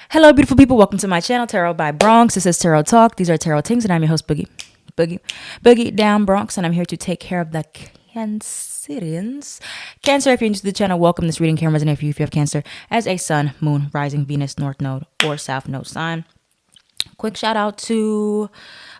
Hello, beautiful people. Welcome to my channel, Tarot by Bronx. This is Tarot Talk. These are Tarot Things, and I'm your host, Boogie down Bronx, and I'm here to take care of the Cancerians. Cancer, if you're new to the channel, welcome. This reading can resonate for you if you have Cancer as a Sun, Moon, Rising, Venus, North Node, or South Node sign. Quick shout out to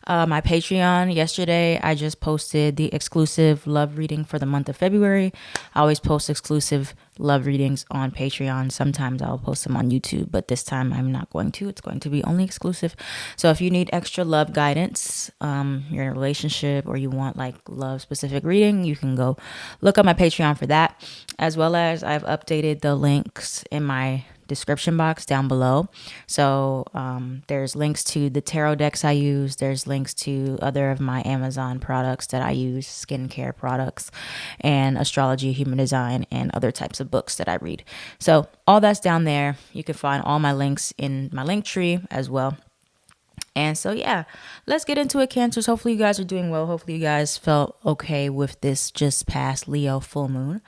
my Patreon. Yesterday, I just posted the exclusive love reading for the month of February. I always post exclusive love readings on Patreon. Sometimes I'll post them on YouTube, but this time I'm not going to. It's going to be only exclusive. So if you need extra love guidance, you're in a relationship or you want like love specific reading, you can go look up my Patreon for that. As well as I've updated the links in my description box down below. So there's links to the tarot decks I use. There's links to other of my Amazon products that I use, skincare products, and astrology, human design, and other types of books that I read. So all that's down there. You can find all my links in my link tree as well. And so, yeah, let's get into it, Cancers. Hopefully you guys are doing well. Hopefully you guys felt okay with this just past Leo full moon.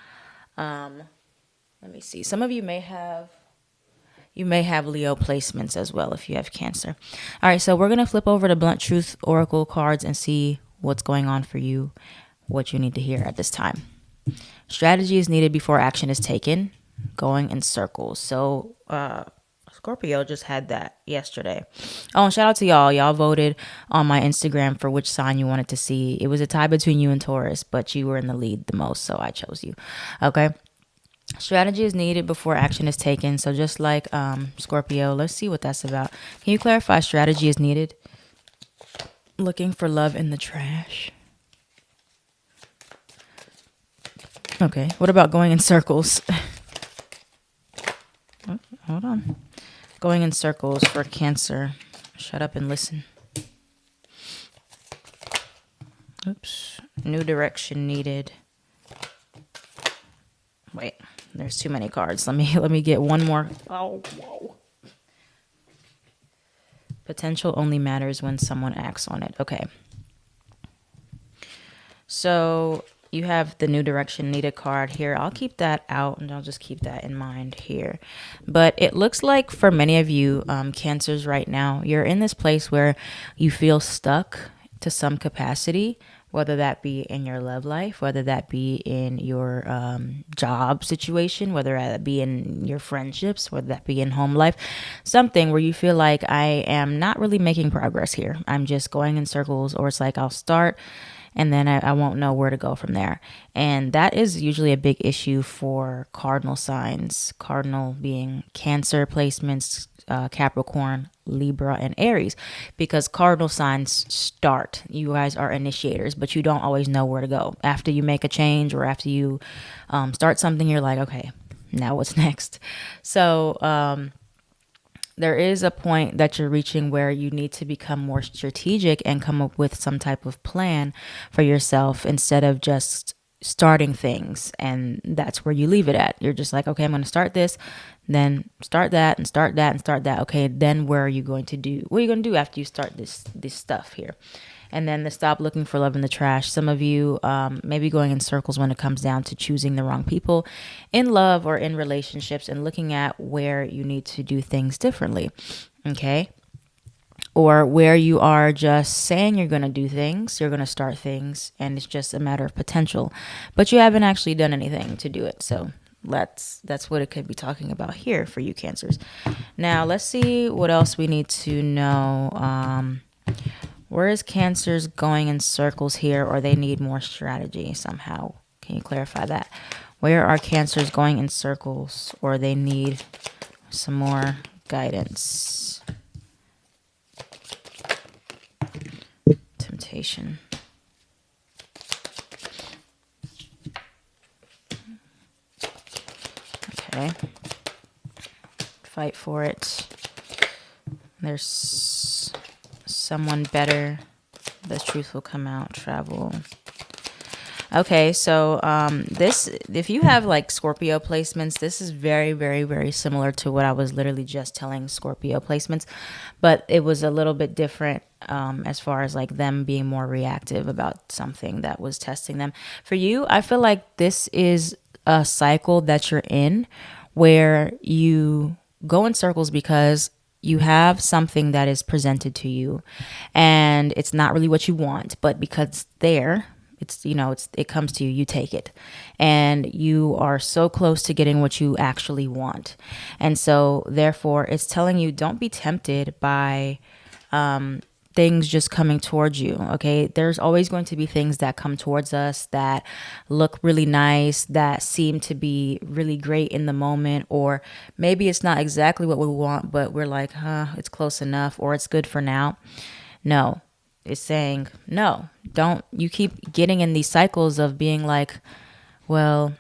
Let me see. Some of you may have Leo placements as well if you have Cancer. All right, so we're going to flip over to Blunt Truth Oracle cards and see what's going on for you, what you need to hear at this time. Strategy is needed before action is taken, going in circles. So Scorpio just had that yesterday. Oh, and shout out to y'all. Y'all voted on my Instagram for which sign you wanted to see. It was a tie between you and Taurus, but you were in the lead the most, so I chose you. Okay. Strategy is needed before action is taken. So just like Scorpio, let's see what that's about. Can you clarify strategy is needed? Looking for love in the trash. Okay. What about going in circles? Oh, hold on. Going in circles for Cancer. Shut up and listen. Oops. New direction needed. Wait. There's too many cards. Let me get one more. Oh, whoa. Potential only matters when someone acts on it. Okay. So you have the new direction needed card here. I'll keep that out and I'll just keep that in mind here. But it looks like for many of you Cancers right now, you're in this place where you feel stuck to some capacity, whether that be in your love life, whether that be in your job situation, whether that be in your friendships, whether that be in home life, something where you feel like I am not really making progress here. I'm just going in circles, or it's like I'll start and then I won't know where to go from there. And that is usually a big issue for cardinal signs, cardinal being Cancer placements, Capricorn, Libra, and Aries, because cardinal signs start. You guys are initiators, but you don't always know where to go. After you make a change or after you start something, you're like, okay, now what's next? So there is a point that you're reaching where you need to become more strategic and come up with some type of plan for yourself instead of just starting things, and that's where you leave it at. You're just like, okay, I'm going to start this, then start that, and start that, and start that. Okay, then what are you going to do after you start this stuff here? And then the stop looking for love in the trash. Some of you may be going in circles when it comes down to choosing the wrong people in love or in relationships, and looking at where you need to do things differently. Okay. Or where you are just saying you're going to do things, you're going to start things, and it's just a matter of potential, but you haven't actually done anything to do it. So that's what it could be talking about here for you Cancers. Now let's see what else we need to know. Where is Cancers going in circles here, or they need more strategy somehow? Can you clarify that? Where are Cancers going in circles, or they need some more guidance? Temptation. Okay. Fight for it. There's someone better. The truth will come out. Travel. Okay, so this, if you have like Scorpio placements, this is very, very, very similar to what I was literally just telling Scorpio placements, but it was a little bit different as far as like them being more reactive about something that was testing them. For you, I feel like this is a cycle that you're in where you go in circles because you have something that is presented to you and it's not really what you want, but because it's there, it's, you know, it comes to you, you take it, and you are so close to getting what you actually want. And so therefore it's telling you, don't be tempted by things just coming towards you. Okay. There's always going to be things that come towards us that look really nice, that seem to be really great in the moment, or maybe it's not exactly what we want, but we're like, it's close enough, or it's good for now. No, it's saying, no, don't. You keep getting in these cycles of being like, well,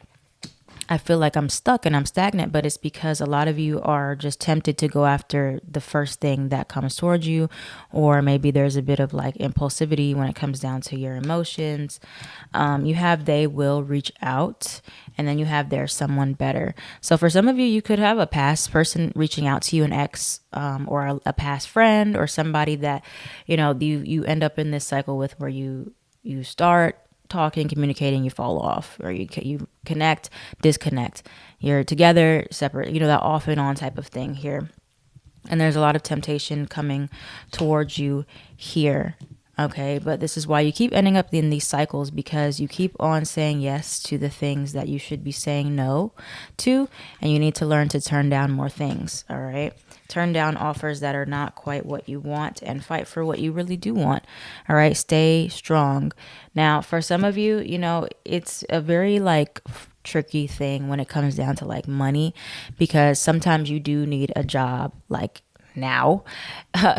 I feel like I'm stuck and I'm stagnant, but it's because a lot of you are just tempted to go after the first thing that comes towards you, or maybe there's a bit of like impulsivity when it comes down to your emotions. You have they will reach out, and then you have there's someone better. So for some of you, you could have a past person reaching out to you, an ex, or a past friend, or somebody that, you know, you end up in this cycle with, where you start talking, communicating, you fall off, or you connect, disconnect, you're together, separate, you know, that off and on type of thing here. And there's a lot of temptation coming towards you here. Okay, but this is why you keep ending up in these cycles, because you keep on saying yes to the things that you should be saying no to, and you need to learn to turn down more things. All right, turn down offers that are not quite what you want and fight for what you really do want. All right, stay strong. Now, for some of you, you know, it's a very like tricky thing when it comes down to like money, because sometimes you do need a job like now.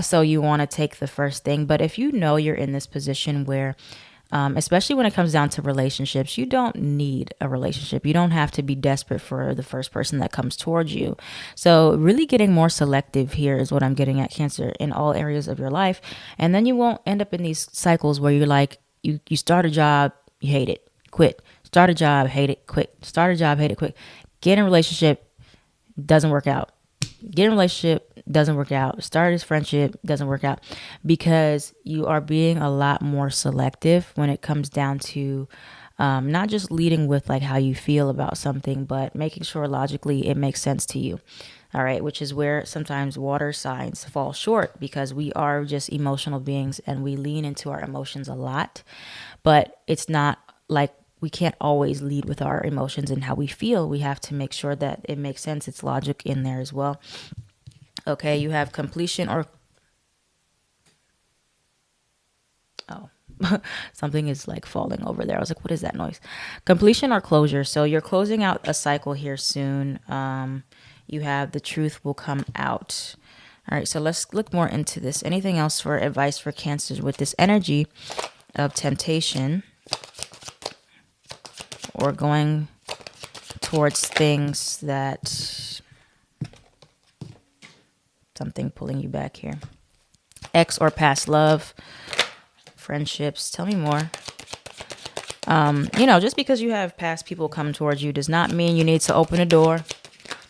So you want to take the first thing. But if you know you're in this position where, especially when it comes down to relationships, you don't need a relationship. You don't have to be desperate for the first person that comes towards you. So really getting more selective here is what I'm getting at, Cancer, in all areas of your life. And then you won't end up in these cycles where you're like, you start a job, you hate it, quit. Start a job, hate it, quit. Start a job, hate it, quit. Get in a relationship, doesn't work out. Get in a relationship, doesn't work out. Start this friendship, doesn't work out, because you are being a lot more selective when it comes down to not just leading with like how you feel about something, but making sure logically it makes sense to you. All right, which is where sometimes water signs fall short, because we are just emotional beings and we lean into our emotions a lot, but it's not like we can't always lead with our emotions and how we feel. We have to make sure that it makes sense. It's logic in there as well. Okay, you have completion or... Oh, something is like falling over there. I was like, what is that noise? Completion or closure. So you're closing out a cycle here soon. You have the truth will come out. All right, so let's look more into this. Anything else for advice for Cancers with this energy of temptation, or going towards things that... Something pulling you back here. Ex or past love, friendships. Tell me more. You know, just because you have past people come towards you does not mean you need to open a door.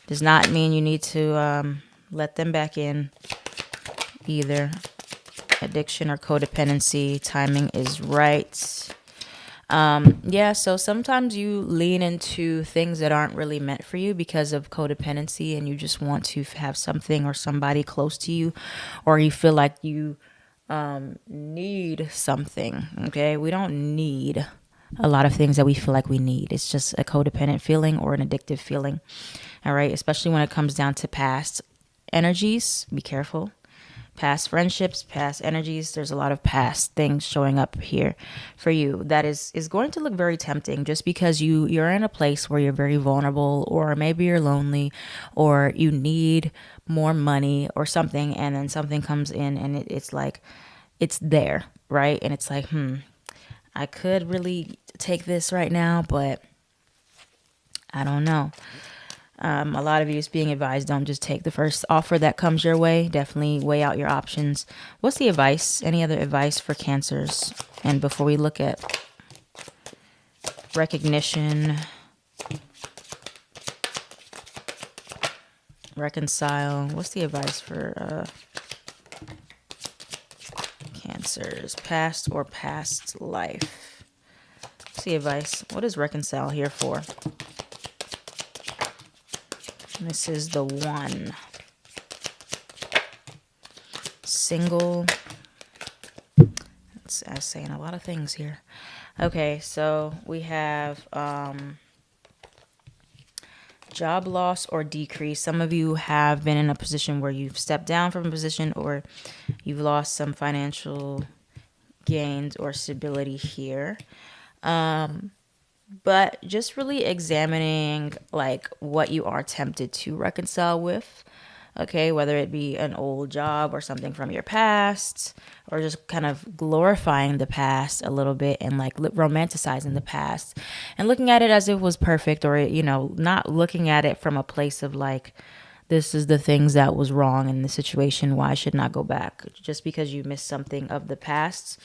Does not mean you need to let them back in either. Addiction or codependency. Timing is right. Yeah, so sometimes you lean into things that aren't really meant for you because of codependency, and you just want to have something or somebody close to you, or you feel like you need something. Okay, we don't need a lot of things that we feel like we need. It's just a codependent feeling or an addictive feeling. All right, especially when it comes down to past energies. Be careful. Past friendships, past energies. There's a lot of past things showing up here for you that is going to look very tempting, just because you're in a place where you're very vulnerable, or maybe you're lonely, or you need more money or something, and then something comes in and it's like it's there, right? And it's like, I could really take this right now, but I don't know. A lot of you is being advised, don't just take the first offer that comes your way. Definitely weigh out your options. What's the advice? Any other advice for Cancers? And before we look at recognition, reconcile, what's the advice for Cancers? Past or past life? What's the advice? What is reconcile here for? This is the one. single. It's saying a lot of things here. Okay, so we have job loss or decrease. Some of you have been in a position where you've stepped down from a position, or you've lost some financial gains or stability here. But just really examining like what you are tempted to reconcile with. Okay, whether it be an old job or something from your past, or just kind of glorifying the past a little bit and like romanticizing the past and looking at it as if it was perfect, or, you know, not looking at it from a place of like, this is the things that was wrong in the situation, why I should not go back. Just because you missed something of the past,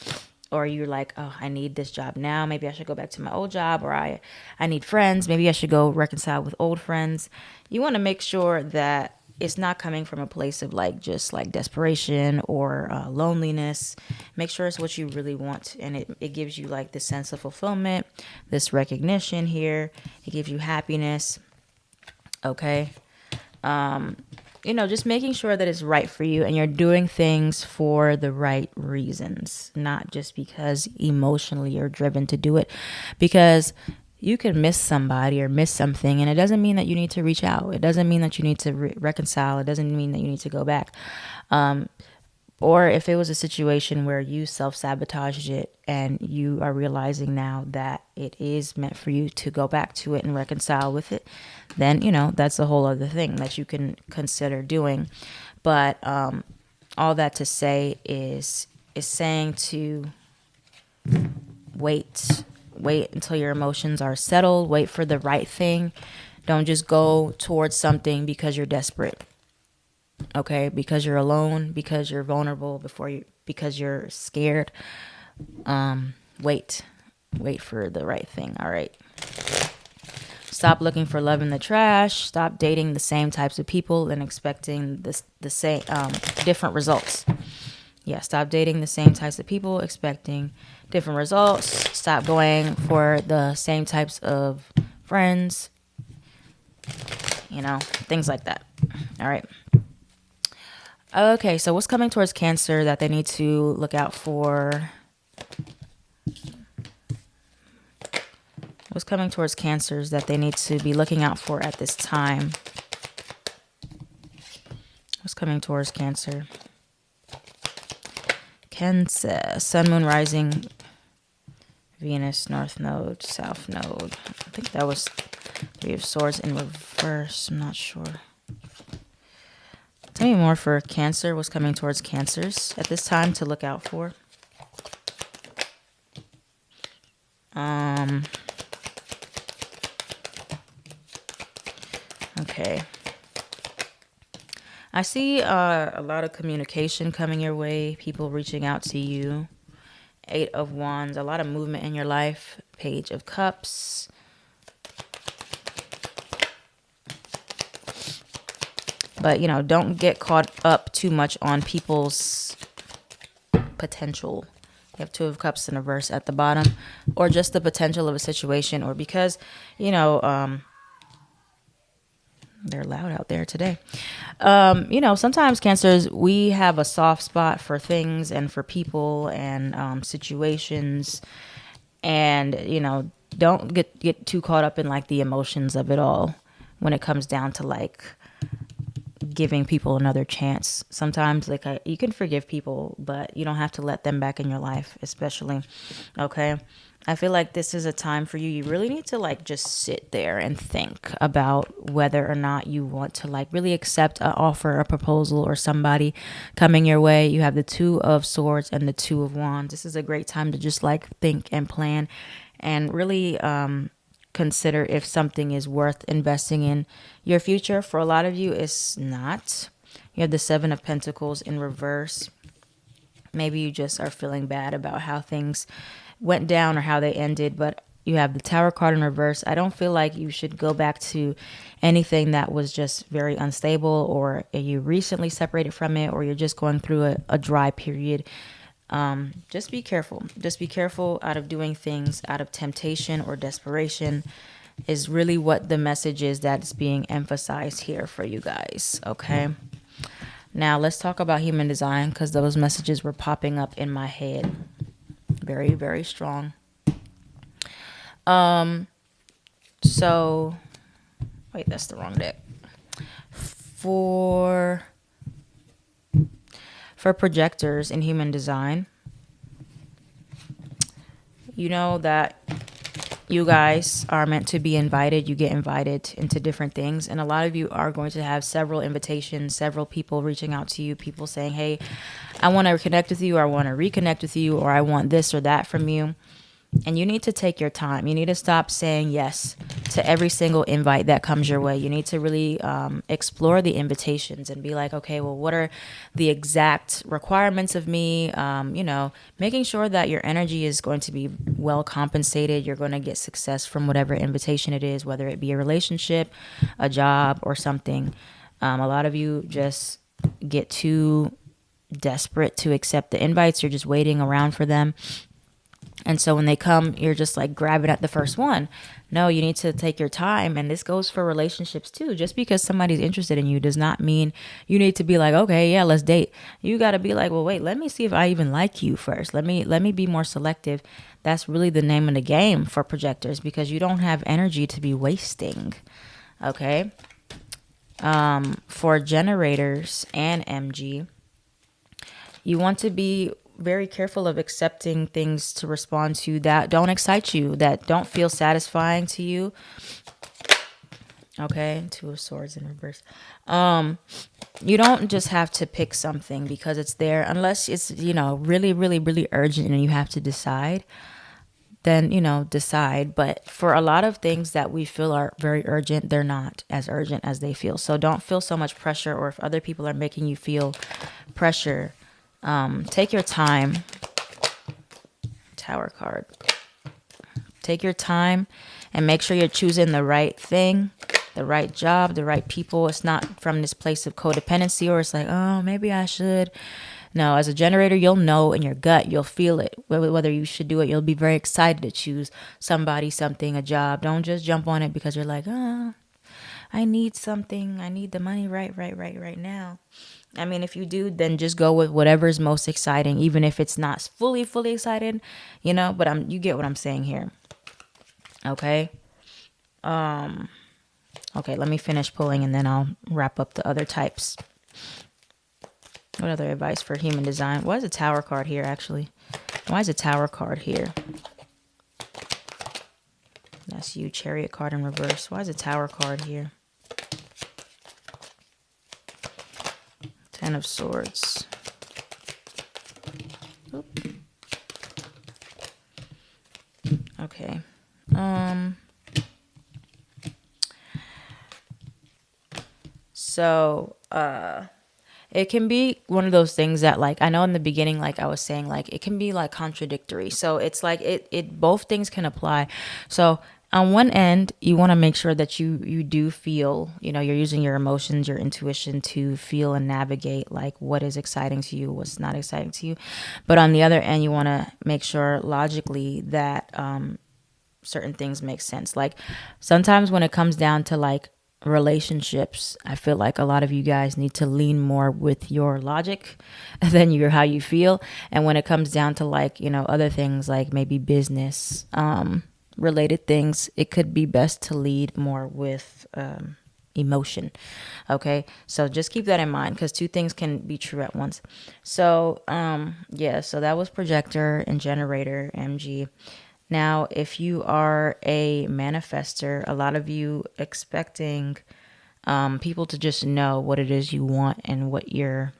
or you're like, oh, I need this job now, maybe I should go back to my old job, or I need friends, maybe I should go reconcile with old friends. You want to make sure that it's not coming from a place of like just like desperation or loneliness. Make sure it's what you really want, and it gives you like this sense of fulfillment, this recognition here. It gives you happiness. Okay. You know, just making sure that it's right for you and you're doing things for the right reasons, not just because emotionally you're driven to do it. Because you can miss somebody or miss something, and it doesn't mean that you need to reach out. It doesn't mean that you need to reconcile. It doesn't mean that you need to go back. Or if it was a situation where you self-sabotaged it and you are realizing now that it is meant for you to go back to it and reconcile with it, then, you know, that's a whole other thing that you can consider doing. But all that to say is saying to wait until your emotions are settled. Wait for the right thing. Don't just go towards something because you're desperate. Okay, because you're alone, because you're vulnerable, because you're scared. Wait for the right thing. All right. Stop looking for love in the trash. Stop dating the same types of people and expecting the same different results. Yeah, stop dating the same types of people, expecting different results. Stop going for the same types of friends. You know, things like that. All right. Okay, so what's coming towards Cancer that they need to look out for? What's coming towards Cancers that they need to be looking out for at this time? What's coming towards Cancer? Cancer, Sun, Moon, Rising, Venus, North Node, South Node. I think that was Three of Swords in reverse. I'm not sure. Tell me more for Cancer. What's coming towards Cancers at this time to look out for? Okay. I see a lot of communication coming your way, people reaching out to you. 8 of Wands, a lot of movement in your life. Page of Cups. But, you know, don't get caught up too much on people's potential. You have 2 of Cups in reverse at the bottom. Or just the potential of a situation. Or because, you know, they're loud out there today. You know, sometimes Cancers, we have a soft spot for things and for people and situations. And, you know, don't get too caught up in, like, the emotions of it all when it comes down to, like, giving people another chance. Sometimes like you can forgive people, but you don't have to let them back in your life, especially. Okay, I feel like this is a time for you. You really need to like just sit there and think about whether or not you want to like really accept an offer, a proposal, or somebody coming your way. You have the 2 of Swords and the 2 of Wands. This is a great time to just like think and plan and really consider if something is worth investing in your future. For a lot of you, it's not. You have the 7 of Pentacles in reverse. Maybe you just are feeling bad about how things went down or how they ended, but you have the Tower card in reverse. I don't feel like you should go back to anything that was just very unstable, or you recently separated from it, or you're just going through a dry period. Just be careful. Just be careful out of doing things out of temptation or desperation is really what the message is that's being emphasized here for you guys. Okay. Now let's talk about human design, because those messages were popping up in my head very, very strong. So wait, that's the wrong deck. For projectors in human design, you know that you guys are meant to be invited. You get invited into different things. And a lot of you are going to have several invitations, several people reaching out to you, people saying, hey, I want to connect with you, or I want to reconnect with you, or I want this or that from you. And you need to take your time. You need to stop saying yes to every single invite that comes your way. You need to really explore the invitations and be like, okay, well, what are the exact requirements of me? Making sure that your energy is going to be well compensated. You're going to get success from whatever invitation it is, whether it be a relationship, a job, or something. A lot of you just get too desperate to accept the invites. You're just waiting around for them. And so when they come, you're just like grabbing at the first one. No, you need to take your time. And this goes for relationships too. Just because somebody's interested in you does not mean you need to be like, okay, yeah, let's date. You got to be like, well, wait, let me see if I even like you first. Let me be more selective. That's really the name of the game for projectors, because you don't have energy to be wasting. Okay. For generators and MG, you want to be very careful of accepting things to respond to that don't excite you, that don't feel satisfying to you. Okay, Two of Swords in reverse. You don't just have to pick something because it's there, unless it's, really, really, really urgent and you have to decide. Then, decide. But for a lot of things that we feel are very urgent, they're not as urgent as they feel. So don't feel so much pressure, or if other people are making you feel pressure, take your time. Tower card. Take your time and make sure you're choosing the right thing, the right job, the right people. It's not from this place of codependency, or it's like, oh, maybe I should. No, as a generator, you'll know in your gut, you'll feel it, whether you should do it. You'll be very excited to choose somebody, something, a job. Don't just jump on it because you're like, oh, I need something. I need the money right now. I mean, if you do, then just go with whatever is most exciting, even if it's not fully excited, but you get what I'm saying here. Okay. Okay, let me finish pulling and then I'll wrap up the other types. What other advice for human design? Why is a Tower card here, actually? Why is a Tower card here? That's you. Chariot card in reverse. Why is a Tower card here? Ten of Swords. Oop. Okay. So, it can be one of those things that, like, I know in the beginning, like I was saying, like it can be like contradictory. So it's like it both things can apply. So on one end, you want to make sure that you do feel, you're using your emotions, your intuition to feel and navigate like what is exciting to you, what's not exciting to you. But on the other end, you want to make sure logically that certain things make sense. Like sometimes when it comes down to like relationships, I feel like a lot of you guys need to lean more with your logic than your how you feel. And when it comes down to like, other things like maybe business related things, it could be best to lead more with emotion. Okay, so just keep that in mind, because two things can be true at once. So so that was projector and generator, MG. Now, if you are a manifester, a lot of you expecting people to just know what it is you want and what you're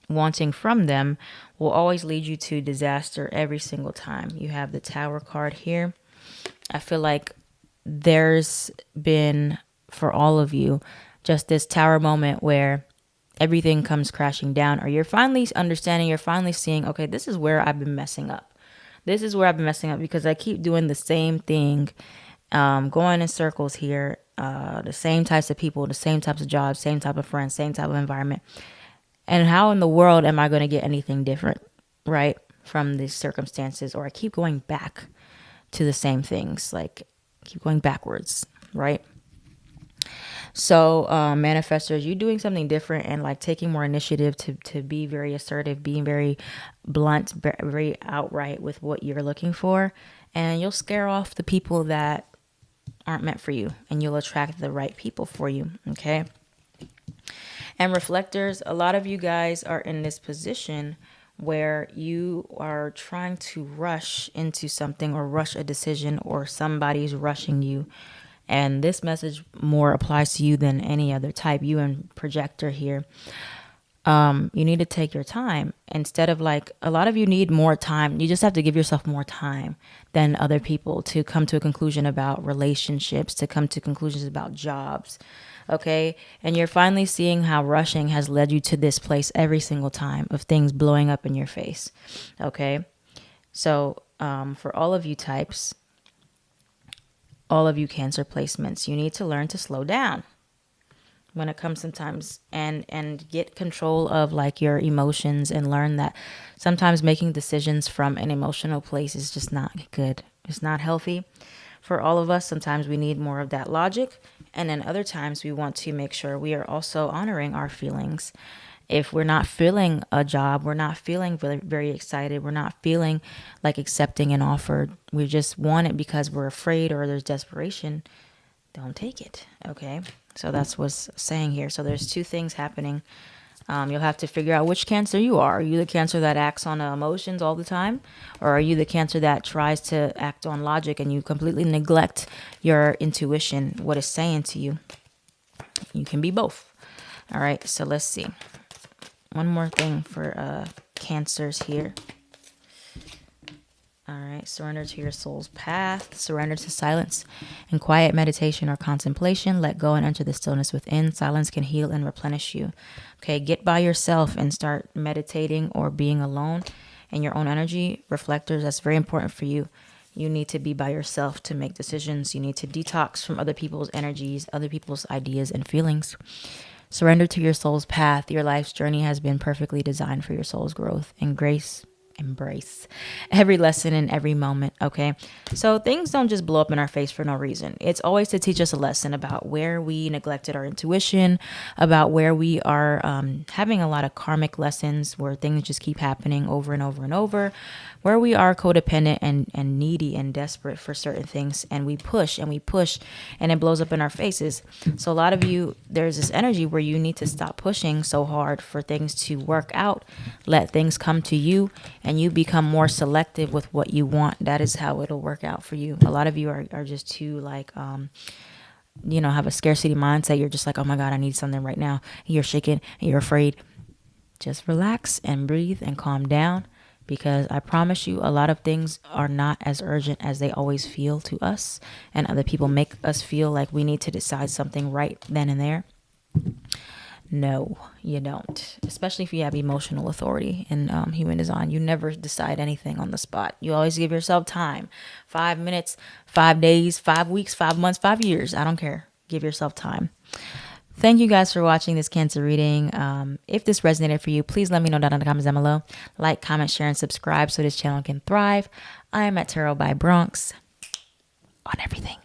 wanting from them will always lead you to disaster every single time. You have the Tower card here. I feel like there's been, for all of you, just this Tower moment where everything comes crashing down, or you're finally understanding, you're finally seeing, okay, this is where I've been messing up. This is where I've been messing up because I keep doing the same thing, going in circles here, the same types of people, the same types of jobs, same type of friends, same type of environment. And how in the world am I going to get anything different, right, from these circumstances? Or I keep going back to the same things, like keep going backwards, right? So manifestors, you doing something different and like taking more initiative to be very assertive, being very blunt, very outright with what you're looking for. And you'll scare off the people that aren't meant for you, and you'll attract the right people for you. Okay. And reflectors, a lot of you guys are in this position where you are trying to rush into something or rush a decision, or somebody's rushing you. And this message more applies to you than any other type. You and projector here. You need to take your time instead of like, a lot of you need more time. You just have to give yourself more time than other people to come to a conclusion about relationships, to come to conclusions about jobs. Okay. And you're finally seeing how rushing has led you to this place every single time of things blowing up in your face. Okay. So, for all of you types, all of you Cancer placements, you need to learn to slow down when it comes sometimes, and get control of like your emotions, and learn that sometimes making decisions from an emotional place is just not good. It's not healthy for all of us. Sometimes we need more of that logic, and then other times we want to make sure we are also honoring our feelings. If we're not feeling a job, we're not feeling very, very excited, we're not feeling like accepting an offer, we just want it because we're afraid or there's desperation, don't take it. Okay. So that's what's saying here. So there's two things happening. You'll have to figure out which Cancer you are. Are you the Cancer that acts on emotions all the time? Or are you the Cancer that tries to act on logic and you completely neglect your intuition, what it's saying to you? You can be both. All right. So let's see. One more thing for Cancers here. All right, surrender to your soul's path, surrender to silence and quiet meditation or contemplation. Let go and enter the stillness within. Silence can heal and replenish you. Okay, get by yourself and start meditating or being alone in your own energy. Reflectors, that's very important for you. You need to be by yourself to make decisions. You need to detox from other people's energies, other people's ideas and feelings. Surrender to your soul's path. Your life's journey has been perfectly designed for your soul's growth and grace. Embrace every lesson in every moment. Okay. So things don't just blow up in our face for no reason. It's always to teach us a lesson about where we neglected our intuition, about where we are having a lot of karmic lessons where things just keep happening over and over and over, where we are codependent and needy and desperate for certain things. And we push and we push and it blows up in our faces. So a lot of you, there's this energy where you need to stop pushing so hard for things to work out. Let things come to you, and you become more selective with what you want. That is how it'll work out for you. A lot of you are just too like, have a scarcity mindset. You're just like, oh my God, I need something right now. You're shaking and you're afraid. Just relax and breathe and calm down, because I promise you a lot of things are not as urgent as they always feel to us, and other people make us feel like we need to decide something right then and there. No, you don't. Especially if you have emotional authority in human design. You never decide anything on the spot. You always give yourself time. 5 minutes, 5 days, 5 weeks, 5 months, 5 years. I don't care. Give yourself time. Thank you guys for watching this Cancer reading. If this resonated for you, please let me know down in the comments down below. Like, comment, share, and subscribe so this channel can thrive. I am at Tarot by Bronx on everything.